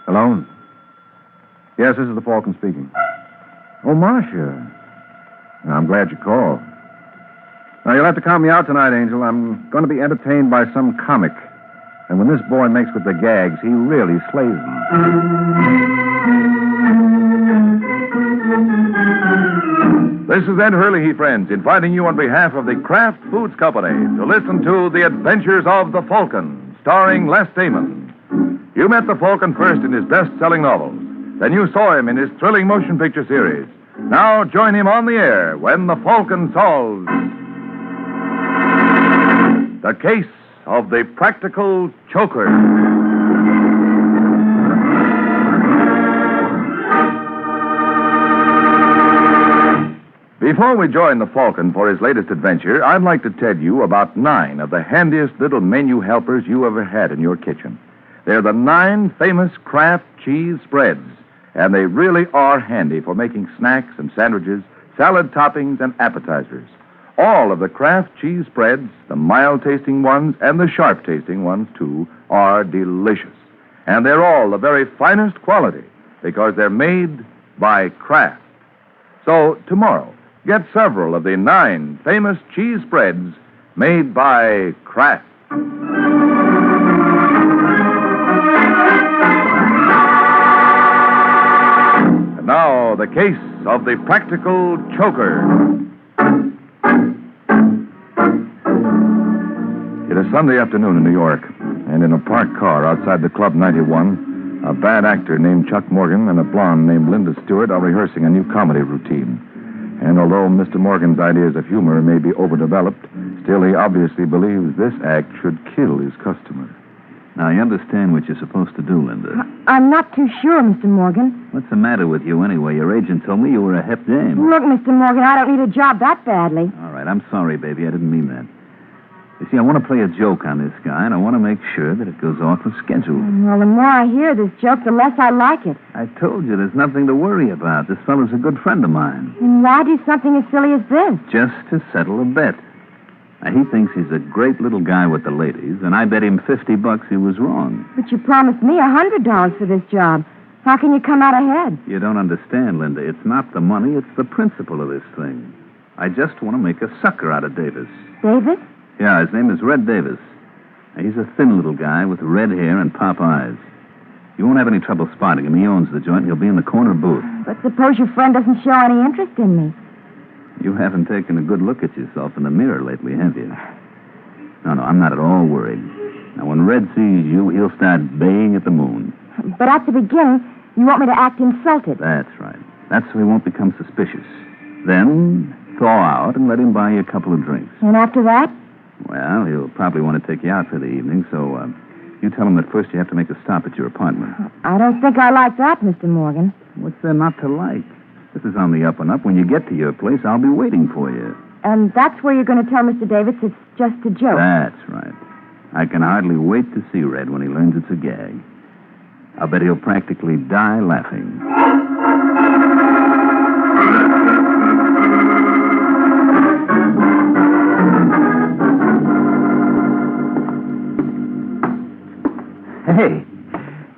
Hello? Yes, this is the Falcon speaking. Oh, Marcia. I'm glad you called. Now, you'll have to count me out tonight, Angel. I'm going to be entertained by some comic. And when this boy makes with the gags, he really slays them. This is Ed Hurley, friends, inviting you on behalf of the Kraft Foods Company to listen to The Adventures of the Falcon, starring Les Damon. You met the Falcon first in his best-selling novels. Then you saw him in his thrilling motion picture series. Now join him on the air when the Falcon solves the case of the practical choker. Before we join the Falcon for his latest adventure, I'd like to tell you about 9 of the handiest little menu helpers you ever had in your kitchen. They're the 9 famous Kraft cheese spreads, and they really are handy for making snacks and sandwiches, salad toppings, and appetizers. All of the Kraft cheese spreads, the mild-tasting ones and the sharp-tasting ones, too, are delicious. And they're all the very finest quality because they're made by Kraft. So, tomorrow, get several of the 9 famous cheese spreads made by Kraft. And now, the case of the practical choker. It is Sunday afternoon in New York, and in a parked car outside the Club 91, a bad actor named Chuck Morgan and a blonde named Linda Stewart are rehearsing a new comedy routine. And although Mr. Morgan's ideas of humor may be overdeveloped, still he obviously believes this act should kill his customer. Now, you understand what you're supposed to do, Linda. I'm not too sure, Mr. Morgan. What's the matter with you anyway? Your agent told me you were a hep dame. Look, Mr. Morgan, I don't need a job that badly. All right, I'm sorry, baby. I didn't mean that. You see, I want to play a joke on this guy, and I want to make sure that it goes off the schedule. Well, the more I hear this joke, the less I like it. I told you there's nothing to worry about. This fellow's a good friend of mine. And why do something as silly as this? Just to settle a bet. Now, he thinks he's a great little guy with the ladies, and I bet him $50 he was wrong. But you promised me $100 for this job. How can you come out ahead? You don't understand, Linda. It's not the money, it's the principle of this thing. I just want to make a sucker out of Davis. Davis? Yeah, his name is Red Davis. Now, he's a thin little guy with red hair and pop eyes. You won't have any trouble spotting him. He owns the joint. He'll be in the corner booth. But suppose your friend doesn't show any interest in me. You haven't taken a good look at yourself in the mirror lately, have you? No, I'm not at all worried. Now, when Red sees you, he'll start baying at the moon. But at the beginning, you want me to act insulted. That's right. That's so he won't become suspicious. Then, thaw out and let him buy you a couple of drinks. And after that? Well, he'll probably want to take you out for the evening, so you tell him that first you have to make a stop at your apartment. I don't think I like that, Mr. Morgan. What's there not to like? This is on the up and up. When you get to your place, I'll be waiting for you. And that's where you're going to tell Mr. Davis it's just a joke. That's right. I can hardly wait to see Red when he learns it's a gag. I'll bet he'll practically die laughing.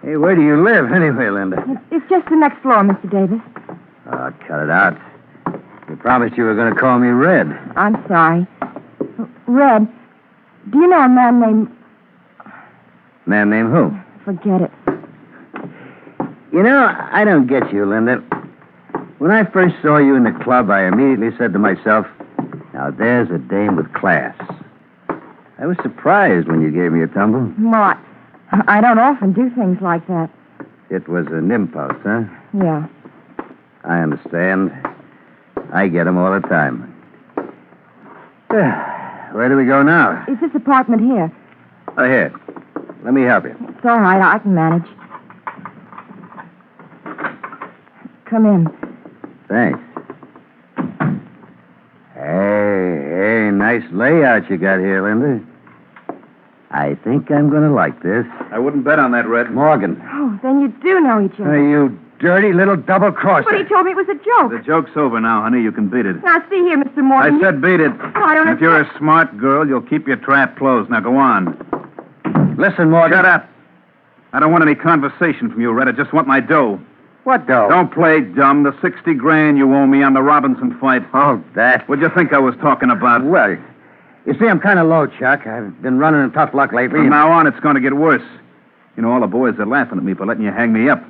Hey, where do you live anyway, Linda? It's just the next floor, Mr. Davis. Oh, cut it out. You promised you were going to call me Red. I'm sorry. Red, do you know a man named... Man named who? Forget it. You know, I don't get you, Linda. When I first saw you in the club, I immediately said to myself, now there's a dame with class. I was surprised when you gave me a tumble. Well, I don't often do things like that. It was an impulse, huh? Yeah. I understand. I get them all the time. Where do we go now? It's this apartment here. Oh, here. Let me help you. It's all right. I can manage. Come in. Thanks. Hey, nice layout you got here, Linda. I think I'm going to like this. I wouldn't bet on that, Red. Morgan. Oh, then you do know each other. You dirty little double-crosser. But he told me it was a joke. The joke's over now, honey. You can beat it. Now, see here, Mr. Morgan. I said beat it. I don't If you're a smart girl, you'll keep your trap closed. Now, go on. Listen, Morgan. Shut up. I don't want any conversation from you, Red. I just want my dough. What dough? Don't play dumb. The 60 grand you owe me on the Robinson fight. Oh, that. What'd you think I was talking about? Well, you see, I'm kind of low, Chuck. I've been running in tough luck lately. From now on, it's going to get worse. You know, all the boys are laughing at me for letting you hang me up.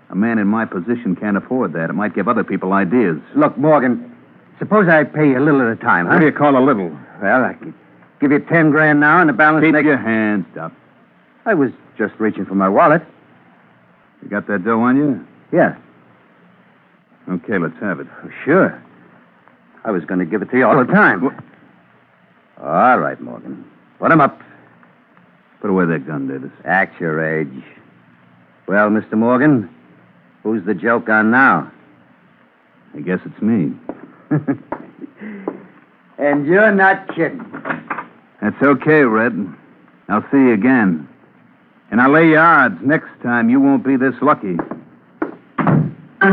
A man in my position can't afford that. It might give other people ideas. Look, Morgan, suppose I pay you a little at a time, huh? What do you call a little? Well, I could give you 10 grand now and the balance Keep next... your hands up. I was just reaching for my wallet. You got that dough on you? Yeah. Okay, let's have it. Sure. I was going to give it to you all the time. All right, Morgan. Put 'em up. Put away that gun, Davis. Act your age. Well, Mr. Morgan, who's the joke on now? I guess it's me. And you're not kidding. That's okay, Red. I'll see you again. And I'll lay you odds next time you won't be this lucky. I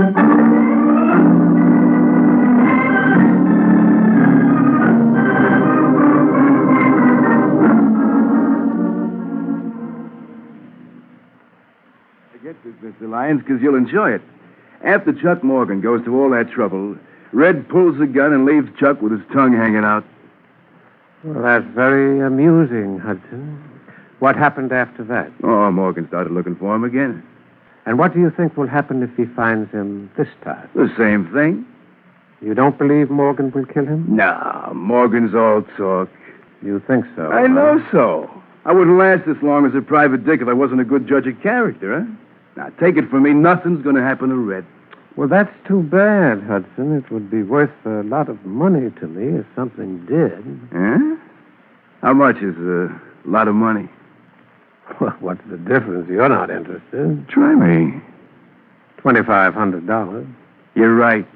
get this, Mr. Lyons, because you'll enjoy it. After Chuck Morgan goes to all that trouble, Red pulls the gun and leaves Chuck with his tongue hanging out. Well, that's very amusing, Hudson. What happened after that? Oh, Morgan started looking for him again. And what do you think will happen if he finds him this time? The same thing. You don't believe Morgan will kill him? Nah, Morgan's all talk. You think so? I know so. I wouldn't last this long as a private dick if I wasn't a good judge of character, huh? Now, take it from me, nothing's going to happen to Red. Well, that's too bad, Hudson. It would be worth a lot of money to me if something did. Huh? How much is a lot of money? Well, what's the difference? You're not interested. Try me. $2,500. You're right.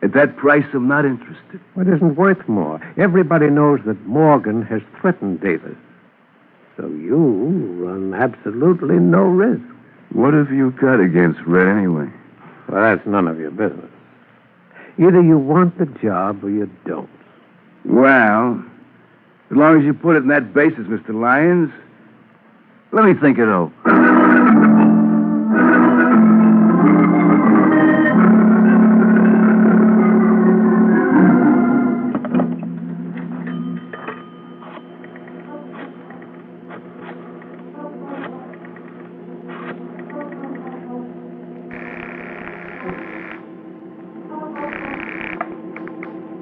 At that price, I'm not interested. Well, it isn't worth more. Everybody knows that Morgan has threatened Davis. So you run absolutely no risk. What have you got against Red anyway? Well, that's none of your business. Either you want the job or you don't. Well, as long as you put it in that basis, Mr. Lyons, let me think it over.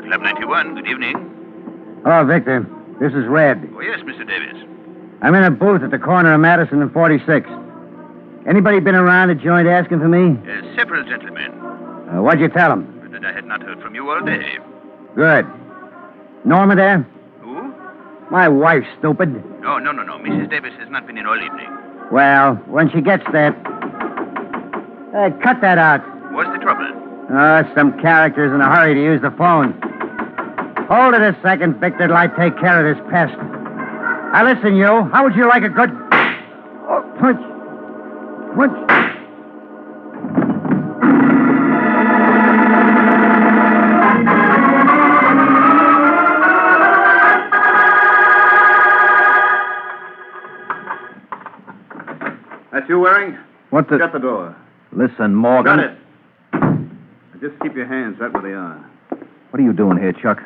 1191, good evening. Oh, Victor, this is Red. Oh, yes, Mr. Davis. I'm in a booth at the corner of Madison and 46. Anybody been around the joint asking for me? Several gentlemen. What'd you tell them? That I had not heard from you all day. Good. Norma there? Who? My wife, stupid. No. Mrs. Davis has not been in all evening. Well, when she gets there... cut that out. What's the trouble? Some characters in a hurry to use the phone. Hold it a second, Victor, till I take care of this pest. Now, listen, you. How would you like a good... Oh, punch. Punch. That's you, Waring? What the... Shut the door. Listen, Morgan. Shut it. Just keep your hands right where they are. What are you doing here, Chuck?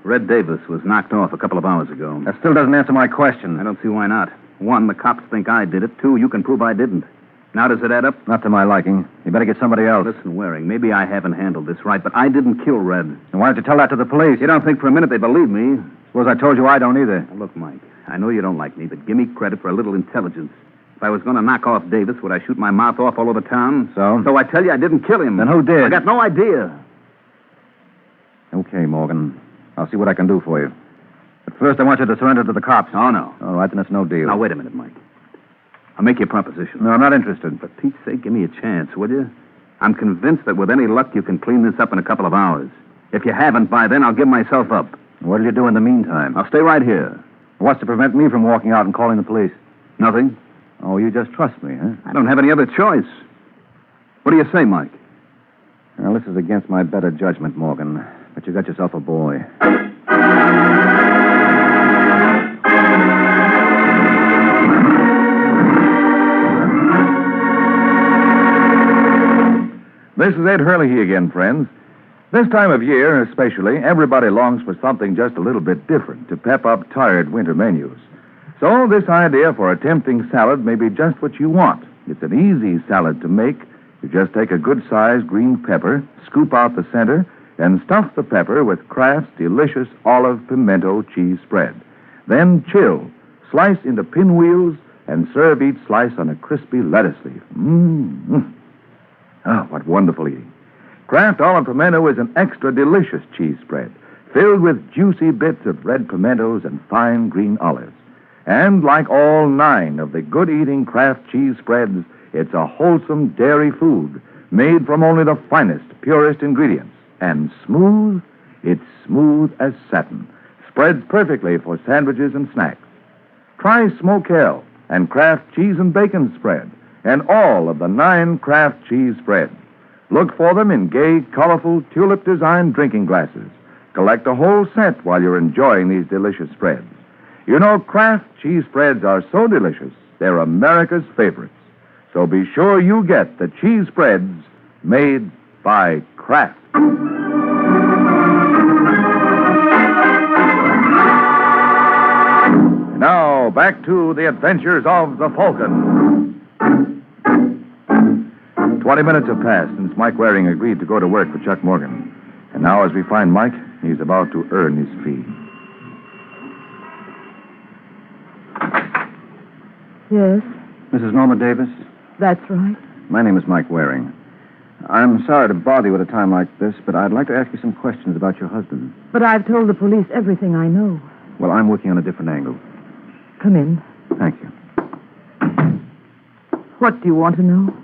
Red Davis was knocked off a couple of hours ago. That still doesn't answer my question. I don't see why not. One, the cops think I did it. Two, you can prove I didn't. Now, does it add up? Not to my liking. You better get somebody else. Listen, Waring, maybe I haven't handled this right, but I didn't kill Red. And why don't you tell that to the police? You don't think for a minute they believe me? Suppose I told you I don't either. Now, look, Mike, I know you don't like me, but give me credit for a little intelligence. If I was going to knock off Davis, would I shoot my mouth off all over town? So? So I tell you I didn't kill him. Then who did? I got no idea. Okay, Morgan. I'll see what I can do for you. But first, I want you to surrender to the cops. Oh, no. All right, then it's no deal. Now, wait a minute, Mike. I'll make you a proposition. No, I'm not interested. For Pete's sake, give me a chance, will you? I'm convinced that with any luck, you can clean this up in a couple of hours. If you haven't by then, I'll give myself up. What'll you do in the meantime? I'll stay right here. What's to prevent me from walking out and calling the police? Nothing. Oh, you just trust me, huh? I don't have any other choice. What do you say, Mike? Well, this is against my better judgment, Morgan. But you got yourself a boy. This is Ed Hurley again, friends. This time of year, especially, everybody longs for something just a little bit different to pep up tired winter menus. So this idea for a tempting salad may be just what you want. It's an easy salad to make. You just take a good-sized green pepper, scoop out the center, and stuff the pepper with Kraft's delicious olive pimento cheese spread. Then chill, slice into pinwheels, and serve each slice on a crispy lettuce leaf. Mmm. Oh, what wonderful eating. Kraft olive pimento is an extra delicious cheese spread, filled with juicy bits of red pimentos and fine green olives. And like all 9 of the good-eating Kraft cheese spreads, it's a wholesome dairy food made from only the finest, purest ingredients. And smooth, it's smooth as satin. Spreads perfectly for sandwiches and snacks. Try Smokell and Kraft cheese and bacon spread, and all of the 9 Kraft cheese spreads. Look for them in gay, colorful, tulip-designed drinking glasses. Collect a whole set while you're enjoying these delicious spreads. You know, Kraft cheese spreads are so delicious, they're America's favorites. So be sure you get the cheese spreads made by Kraft. Now, back to the adventures of the Falcon. 20 minutes have passed since Mike Waring agreed to go to work for Chuck Morgan. And now, as we find Mike, he's about to earn his fee. Yes, Mrs. Norma Davis? that's right. My name is Mike Waring. I'm sorry to bother you at a time like this, but I'd like to ask you some questions about your husband. But I've told the police everything I know. Well, I'm working on a different angle. Come in. Thank you. What do you want to know?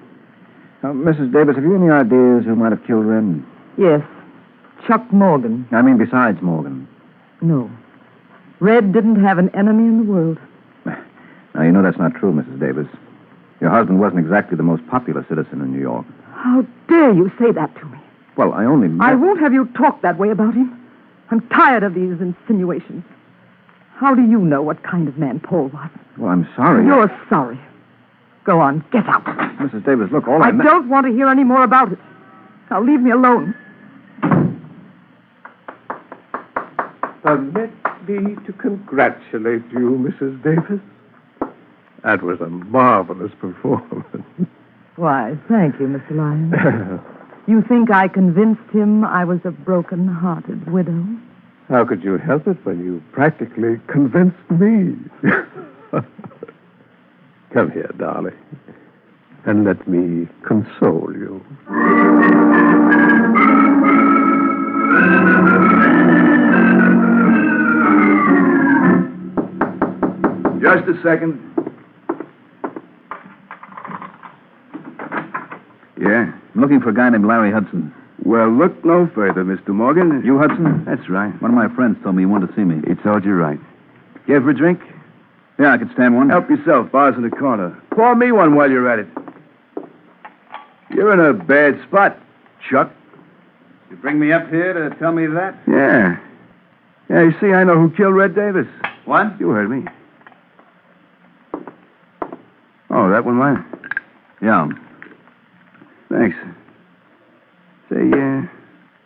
Mrs. Davis, have you any ideas who might have killed Red? Yes, Chuck Morgan. I mean, besides Morgan. No. Red didn't have an enemy in the world. Now, you know that's not true, Mrs. Davis. Your husband wasn't exactly the most popular citizen in New York. How dare you say that to me? Well, I only... I won't have you talk that way about him. I'm tired of these insinuations. How do you know what kind of man Paul was? Well, I'm sorry. You're sorry. Go on, get out. Mrs. Davis, look, all I don't want to hear any more about it. Now leave me alone. Permit me to congratulate you, Mrs. Davis. That was a marvelous performance. Why, thank you, Mr. Lyons. You think I convinced him I was a broken-hearted widow? How could you help it when you practically convinced me? Come here, darling, and let me console you. Just a second. Yeah? I'm looking for a guy named Larry Hudson. Well, look no further, Mr. Morgan. You, Hudson? That's right. One of my friends told me you wanted to see me. He told you right. Care for a drink? Yeah, I could stand one. Help yourself. Bar's in the corner. Pour me one while you're at it. You're in a bad spot, Chuck. You bring me up here to tell me that? Yeah. Yeah, you see, I know who killed Red Davis. What? You heard me. Oh, that one mine? Yeah. Thanks. Say,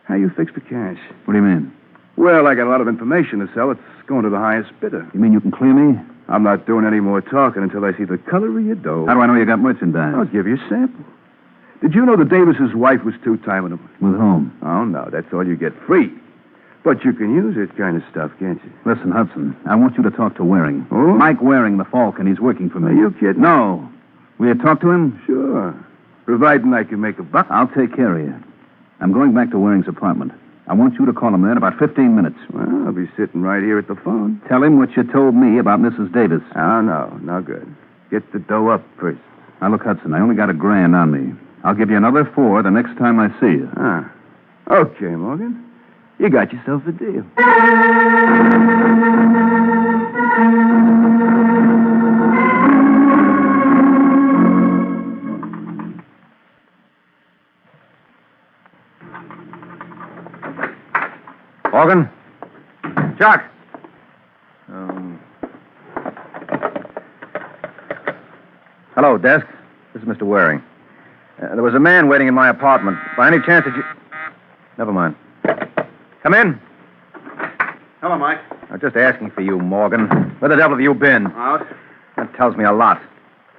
how you fix for cash? What do you mean? Well, I got a lot of information to sell. It's going to the highest bidder. You mean you can clear me? I'm not doing any more talking until I see the color of your dough. How do I know you got merchandise? I'll give you a sample. Did you know that Davis's wife was two-timing him? With whom? Oh, no, that's all you get free. But you can use this kind of stuff, can't you? Listen, Hudson, I want you to talk to Waring. Oh? Mike Waring, the Falcon. He's working for me. Are you kidding? No. Will you talk to him? Sure. Providing I can make a buck. I'll take care of you. I'm going back to Waring's apartment. I want you to call him there in about 15 minutes. Well, I'll be sitting right here at the phone. Tell him what you told me about Mrs. Davis. Oh, no good. Get the dough up first. Now, look, Hudson, I only got $1,000 on me. I'll give you another 4 the next time I see you. Ah. Okay, Morgan. You got yourself a deal. Morgan? Chuck! Hello, desk. This is Mr. Waring. There was a man waiting in my apartment. By any chance did you... Never mind. Come in. Hello, Mike. I'm just asking for you, Morgan. Where the devil have you been? Out? That tells me a lot.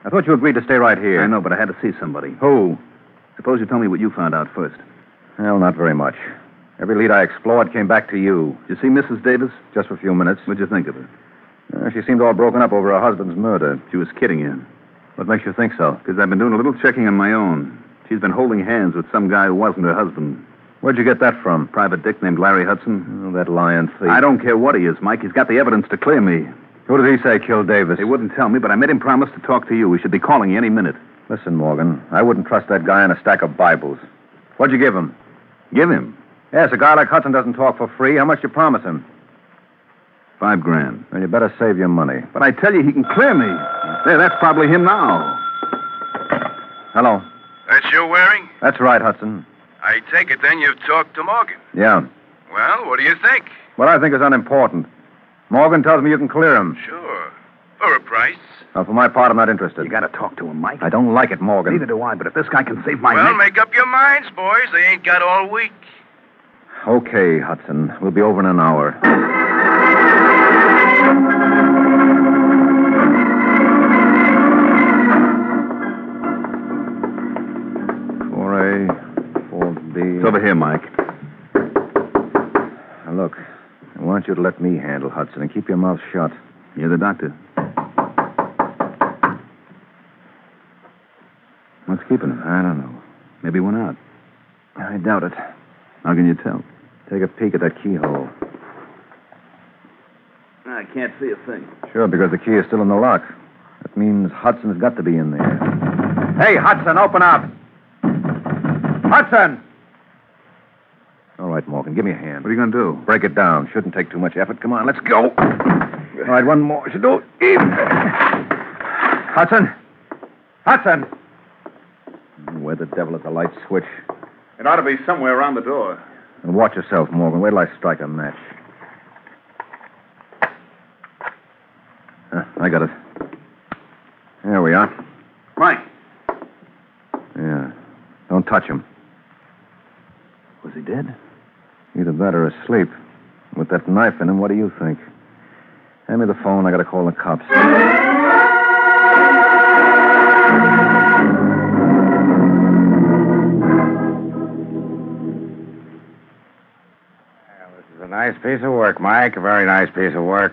I thought you agreed to stay right here. I know, but I had to see somebody. Who? Suppose you tell me what you found out first. Well, not very much. Every lead I explored came back to you. Did you see Mrs. Davis? Just for a few minutes. What'd you think of her? She seemed all broken up over her husband's murder. She was kidding you. What makes you think so? Because I've been doing a little checking on my own. She's been holding hands with some guy who wasn't her husband. Where'd you get that from? Private dick named Larry Hudson. Oh, that lying thief. I don't care what he is, Mike. He's got the evidence to clear me. Who did he say killed Davis? He wouldn't tell me, but I made him promise to talk to you. We should be calling you any minute. Listen, Morgan, I wouldn't trust that guy on a stack of Bibles. What'd you give him? Give him Yes, a guy like Hudson doesn't talk for free. How much you promise him? $5,000. Well, you better save your money. But I tell you, he can clear me. There, that's probably him now. Hello. That's you wearing? That's right, Hudson. I take it then you've talked to Morgan. Yeah. Well, what do you think? What I think is unimportant. Morgan tells me you can clear him. Sure. For a price. Well, for my part, I'm not interested. You got to talk to him, Mike. I don't like it, Morgan. Neither do I, but if this guy can save my Well, neck... make up your minds, boys. They ain't got all week. Okay, Hudson. We'll be over in an hour. 4A, 4B. It's over here, Mike. Now, look, I want you to let me handle Hudson and keep your mouth shut. You're the doctor. What's keeping him? I don't know. Maybe he went out. I doubt it. How can you tell? Take a peek at that keyhole. I can't see a thing. Sure, because the key is still in the lock. That means Hudson's got to be in there. Hey, Hudson, open up! Hudson! All right, Morgan, give me a hand. What are you going to do? Break it down. Shouldn't take too much effort. Come on, let's go. All right, one more. Should do. Hudson! Hudson! Where the devil is the light switch? It ought to be somewhere around the door. And watch yourself, Morgan. Wait till I strike a match. I got it. There we are. Mike. Yeah. Don't touch him. Was he dead? Either that or asleep. With that knife in him, what do you think? Hand me the phone. I got to call the cops. A nice piece of work, Mike. A very nice piece of work.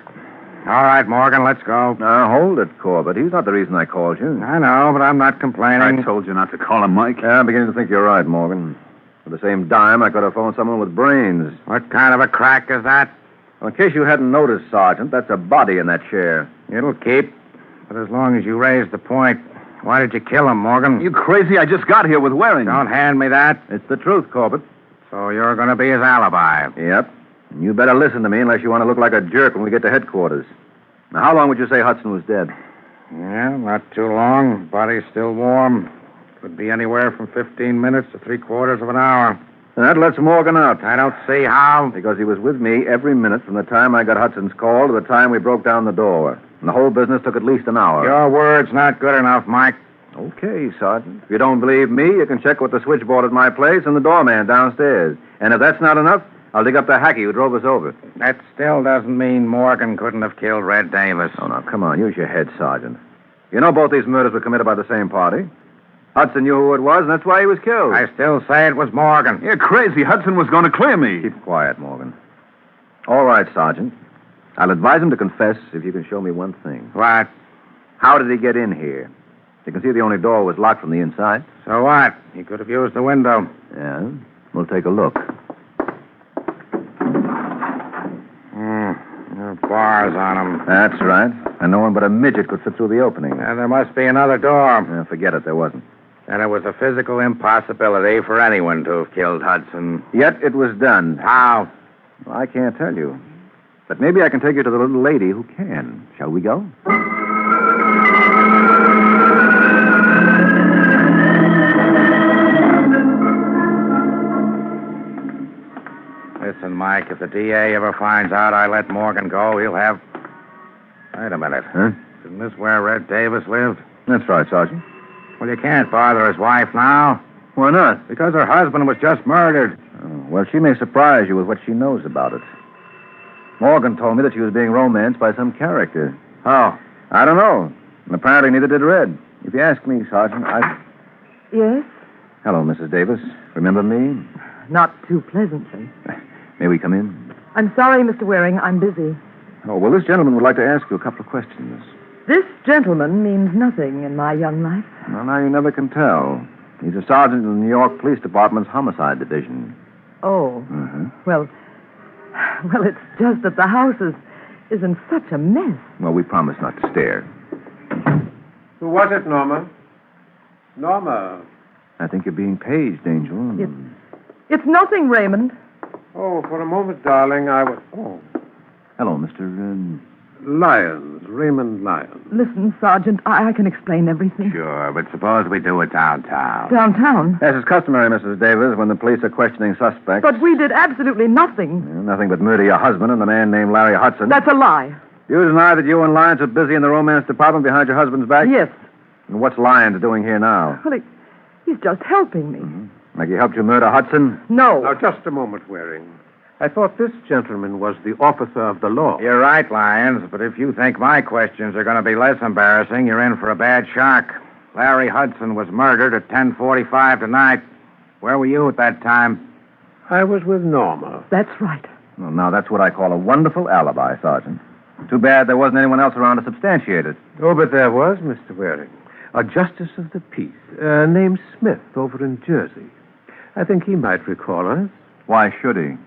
All right, Morgan, let's go. Now, hold it, Corbett. He's not the reason I called you. I know, but I'm not complaining. I told you not to call him, Mike. Yeah, I'm beginning to think you're right, Morgan. For the same dime, I could have phoned someone with brains. What kind of a crack is that? Well, in case you hadn't noticed, Sergeant, that's a body in that chair. It'll keep. But as long as you raise the point, why did you kill him, Morgan? You crazy? I just got here with Waring. Don't hand me that. It's the truth, Corbett. So you're going to be his alibi. Yep. And you better listen to me unless you want to look like a jerk when we get to headquarters. Now, how long would you say Hudson was dead? Yeah, not too long. Body's still warm. Could be anywhere from 15 minutes to 3/4 of an hour. And that lets Morgan out. I don't see how. Because he was with me every minute from the time I got Hudson's call to the time we broke down the door. And the whole business took at least an hour. Your word's not good enough, Mike. Okay, Sergeant. If you don't believe me, you can check with the switchboard at my place and the doorman downstairs. And if that's not enough, I'll dig up the hacky who drove us over. That still doesn't mean Morgan couldn't have killed Red Davis. Oh, now, come on. Use your head, Sergeant. You know both these murders were committed by the same party. Hudson knew who it was, and that's why he was killed. I still say it was Morgan. You're crazy. Hudson was going to clear me. Keep quiet, Morgan. All right, Sergeant. I'll advise him to confess if you can show me one thing. What? How did he get in here? You can see the only door was locked from the inside. So what? He could have used the window. Yeah? We'll take a look. There are bars on him. That's right. And no one but a midget could fit through the opening. And there must be another door. Yeah, forget it, there wasn't. And it was a physical impossibility for anyone to have killed Hudson. Yet it was done. How? Well, I can't tell you. But maybe I can take you to the little lady who can. Shall we go? Listen, Mike, if the DA ever finds out I let Morgan go, he'll have... Wait a minute. Huh? Isn't this where Red Davis lived? That's right, Sergeant. Well, you can't bother his wife now. Why not? Because her husband was just murdered. Oh, well, she may surprise you with what she knows about it. Morgan told me that she was being romanced by some character. Oh. I don't know. And apparently neither did Red. If you ask me, Sergeant, Yes? Hello, Mrs. Davis. Remember me? Not too pleasantly. May we come in? I'm sorry, Mr. Waring. I'm busy. Oh, well, this gentleman would like to ask you a couple of questions. This gentleman means nothing in my young life. Well, now you never can tell. He's a sergeant in the New York Police Department's Homicide Division. Oh. Mm-hmm. Well, it's just that the house is in such a mess. Well, we promise not to stare. Who was it, Norma? Norma. I think you're being paged, Angel. It's nothing, Raymond. Oh, for a moment, darling, I was... Oh, Hello, Mr. Lyons, Raymond Lyons. Listen, Sergeant, I can explain everything. Sure, but suppose we do it downtown. Downtown? Yes, it's customary, Mrs. Davis, when the police are questioning suspects. But we did absolutely nothing. Nothing but murder your husband and the man named Larry Hudson. That's a lie. You deny that you and Lyons are busy in the romance department behind your husband's back? Yes. And what's Lyons doing here now? Well, he's just helping me. Mm-hmm. Like he helped you murder Hudson? No. Now, just a moment, Waring. I thought this gentleman was the officer of the law. You're right, Lyons, but if you think my questions are going to be less embarrassing, you're in for a bad shock. Larry Hudson was murdered at 10:45 tonight. Where were you at that time? I was with Norma. That's right. Well, now, that's what I call a wonderful alibi, Sergeant. Too bad there wasn't anyone else around to substantiate it. Oh, but there was, Mr. Waring. A justice of the peace named Smith over in Jersey. I think he might recall us. Why should he?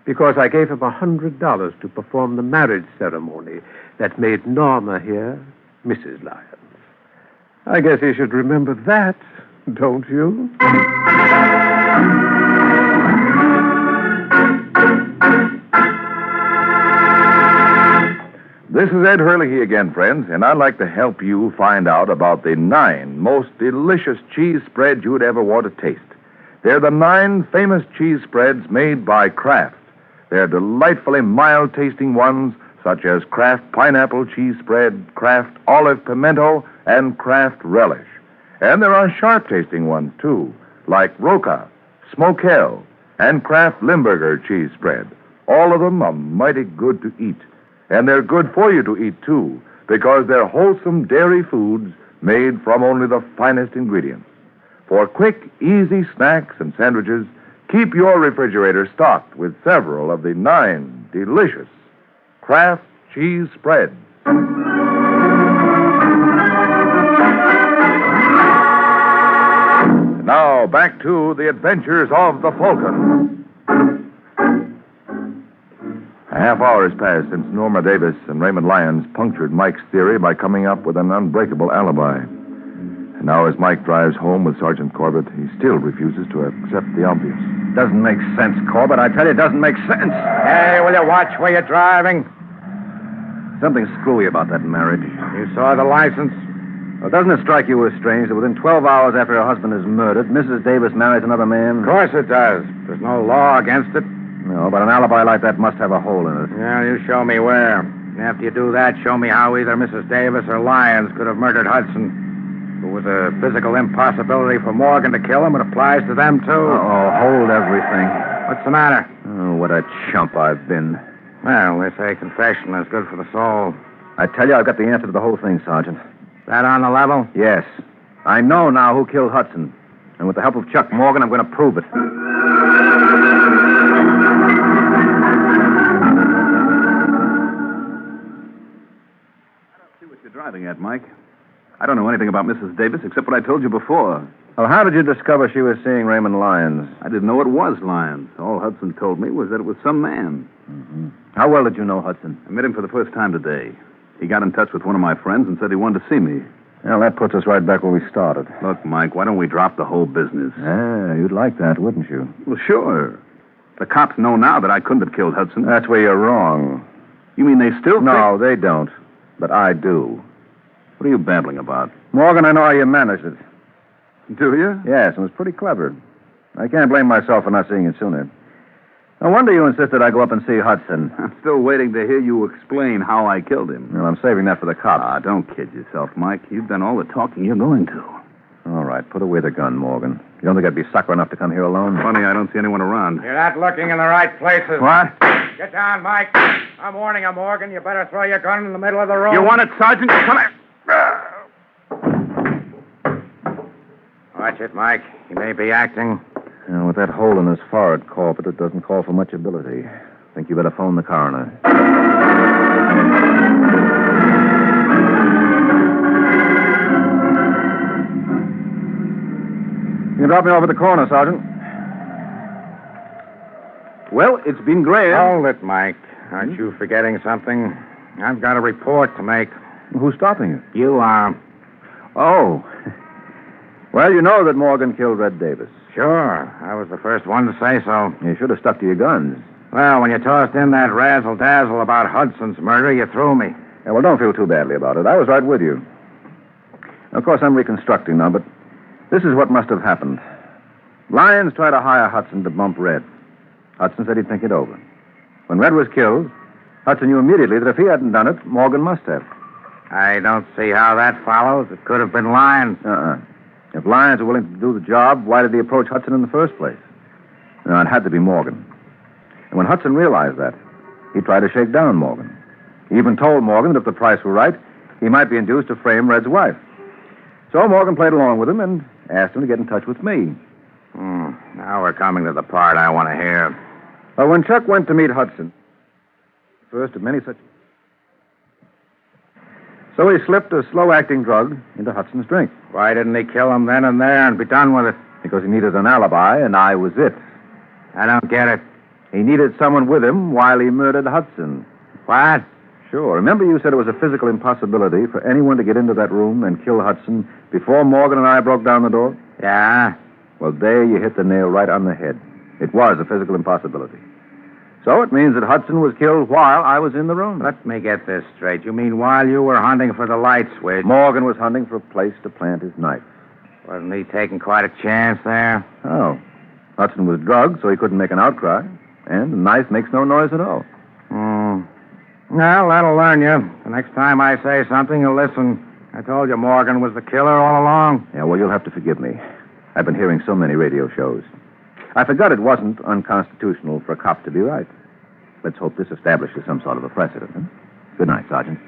Because I gave him $100 to perform the marriage ceremony that made Norma here Mrs. Lyons. I guess he should remember that, don't you? This is Ed Hurley again, friends, and I'd like to help you find out about the 9 most delicious cheese spreads you'd ever want to taste. They're the 9 famous cheese spreads made by Kraft. They're delightfully mild-tasting ones, such as Kraft Pineapple Cheese Spread, Kraft Olive Pimento, and Kraft Relish. And there are sharp-tasting ones, too, like Roca, Smokell, and Kraft Limburger Cheese Spread. All of them are mighty good to eat. And they're good for you to eat, too, because they're wholesome dairy foods made from only the finest ingredients. For quick, easy snacks and sandwiches, keep your refrigerator stocked with several of the 9 delicious Kraft cheese spreads. Now, back to the adventures of the Falcon. A half hour has passed since Norma Davis and Raymond Lyons punctured Mike's theory by coming up with an unbreakable alibi. And now, as Mike drives home with Sergeant Corbett, he still refuses to accept the obvious. Doesn't make sense, Corbett. I tell you, it doesn't make sense. Hey, will you watch where you're driving? Something screwy about that marriage. You saw the license? Well, doesn't it strike you as strange that within 12 hours after her husband is murdered, Mrs. Davis marries another man? Of course it does. There's no law against it. No, but an alibi like that must have a hole in it. Yeah, you show me where. And after you do that, show me how either Mrs. Davis or Lyons could have murdered Hudson. If it was a physical impossibility for Morgan to kill him, it applies to them, too. Oh, hold everything. What's the matter? Oh, what a chump I've been. Well, they say confession is good for the soul. I tell you, I've got the answer to the whole thing, Sergeant. That on the level? Yes. I know now who killed Hudson. And with the help of Chuck Morgan, I'm going to prove it. See what you're driving at, Mike. I don't know anything about Mrs. Davis except what I told you before. Well, how did you discover she was seeing Raymond Lyons? I didn't know it was Lyons. All Hudson told me was that it was some man. Mm-hmm. How well did you know Hudson? I met him for the first time today. He got in touch with one of my friends and said he wanted to see me. Well, that puts us right back where we started. Look, Mike, why don't we drop the whole business? Yeah, you'd like that, wouldn't you? Well, sure. The cops know now that I couldn't have killed Hudson. That's where you're wrong. You mean they still No, they don't. But I do. What are you babbling about? Morgan, I know how you managed it. Do you? Yes, it was pretty clever. I can't blame myself for not seeing it sooner. No wonder you insisted I go up and see Hudson. I'm still waiting to hear you explain how I killed him. Well, I'm saving that for the cops. Ah, don't kid yourself, Mike. You've done all the talking you're going to. All right, put away the gun, Morgan. You don't think I'd be sucker enough to come here alone? Funny, I don't see anyone around. You're not looking in the right places. What? Get down, Mike. I'm warning you, Morgan. You better throw your gun in the middle of the room. You want it, Sergeant? Come here. Watch it, Mike. He may be acting. With that hole in his forehead, Corbett, it doesn't call for much ability. I think you better phone the coroner. You can drop me off at the corner, Sergeant. Well, it's been grand. Hold it, Mike. Aren't you forgetting something? I've got a report to make. Who's stopping you? You are. Oh. Well, you know that Morgan killed Red Davis. Sure. I was the first one to say so. You should have stuck to your guns. Well, when you tossed in that razzle-dazzle about Hudson's murder, you threw me. Yeah, well, don't feel too badly about it. I was right with you. Of course, I'm reconstructing now, but this is what must have happened. Lyons tried to hire Hudson to bump Red. Hudson said he'd think it over. When Red was killed, Hudson knew immediately that if he hadn't done it, Morgan must have. I don't see how that follows. It could have been Lyons. If Lyons were willing to do the job, why did he approach Hudson in the first place? No, it had to be Morgan. And when Hudson realized that, he tried to shake down Morgan. He even told Morgan that if the price were right, he might be induced to frame Red's wife. So Morgan played along with him and asked him to get in touch with me. Now we're coming to the part I want to hear. When Chuck went to meet Hudson, first of many such... So he slipped a slow-acting drug into Hudson's drink. Why didn't he kill him then and there and be done with it? Because he needed an alibi, and I was it. I don't get it. He needed someone with him while he murdered Hudson. What? Sure. Remember you said it was a physical impossibility for anyone to get into that room and kill Hudson before Morgan and I broke down the door? Yeah? Well, there you hit the nail right on the head. It was a physical impossibility. So it means that Hudson was killed while I was in the room. Let me get this straight. You mean while you were hunting for the light switch? Morgan was hunting for a place to plant his knife. Wasn't he taking quite a chance there? Oh. Hudson was drugged, so he couldn't make an outcry. And the knife makes no noise at all. Well, that'll learn you. The next time I say something, you'll listen. I told you Morgan was the killer all along. Yeah, well, you'll have to forgive me. I've been hearing so many radio shows. I forgot it wasn't unconstitutional for a cop to be right. Let's hope this establishes some sort of a precedent. Huh? Good night, Sergeant.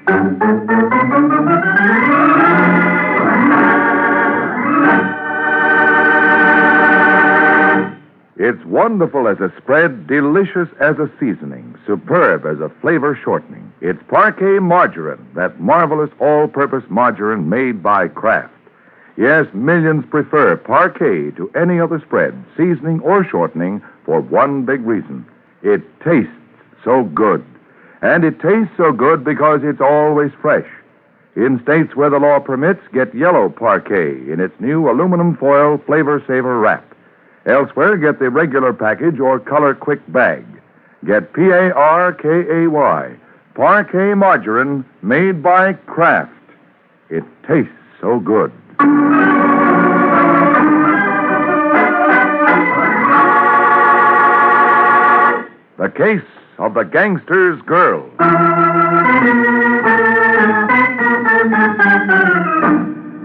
It's wonderful as a spread, delicious as a seasoning, superb as a flavor shortening. It's Parquet Margarine, that marvelous all-purpose margarine made by Kraft. Yes, millions prefer Parquet to any other spread, seasoning or shortening, for one big reason. It tastes so good. And it tastes so good because it's always fresh. In states where the law permits, get yellow Parquet in its new aluminum foil Flavor Saver wrap. Elsewhere, get the regular package or Color Quick bag. Get Parkay, Parquet Margarine made by Kraft. It tastes so good. The Case of the Gangster's Girl.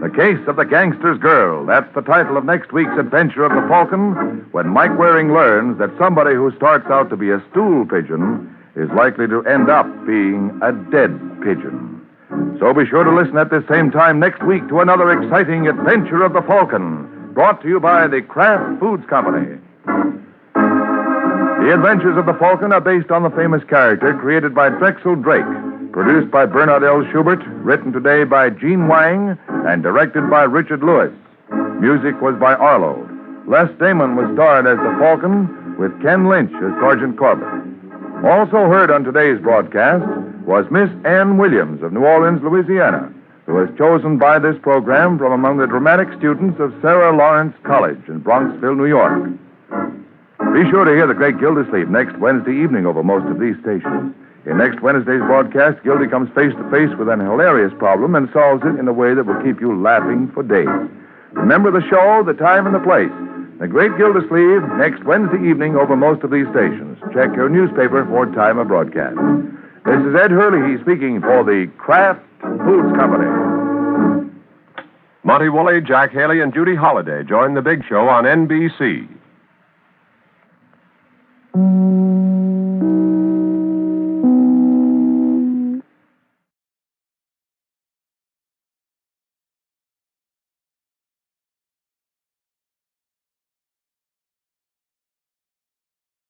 The Case of the Gangster's Girl. That's the title of next week's adventure of the Falcon, when Mike Waring learns that somebody who starts out to be a stool pigeon is likely to end up being a dead pigeon. So be sure to listen at this same time next week to another exciting adventure of the Falcon, brought to you by the Kraft Foods Company. The Adventures of the Falcon are based on the famous character created by Drexel Drake, produced by Bernard L. Schubert, written today by Gene Wang, and directed by Richard Lewis. Music was by Arlo. Les Damon was starred as the Falcon, with Ken Lynch as Sergeant Corbett. Also heard on today's broadcast was Miss Ann Williams of New Orleans, Louisiana, who was chosen by this program from among the dramatic students of Sarah Lawrence College in Bronxville, New York. Be sure to hear the great Gildersleeve next Wednesday evening over most of these stations. In next Wednesday's broadcast, Gildy comes face to face with an hilarious problem and solves it in a way that will keep you laughing for days. Remember the show, the time, and the place. The Great Gildersleeve, next Wednesday evening over most of these stations. Check your newspaper for time of broadcast. This is Ed Hurley speaking for the Kraft Foods Company. Monty Woolley, Jack Haley, and Judy Holliday join the big show on NBC.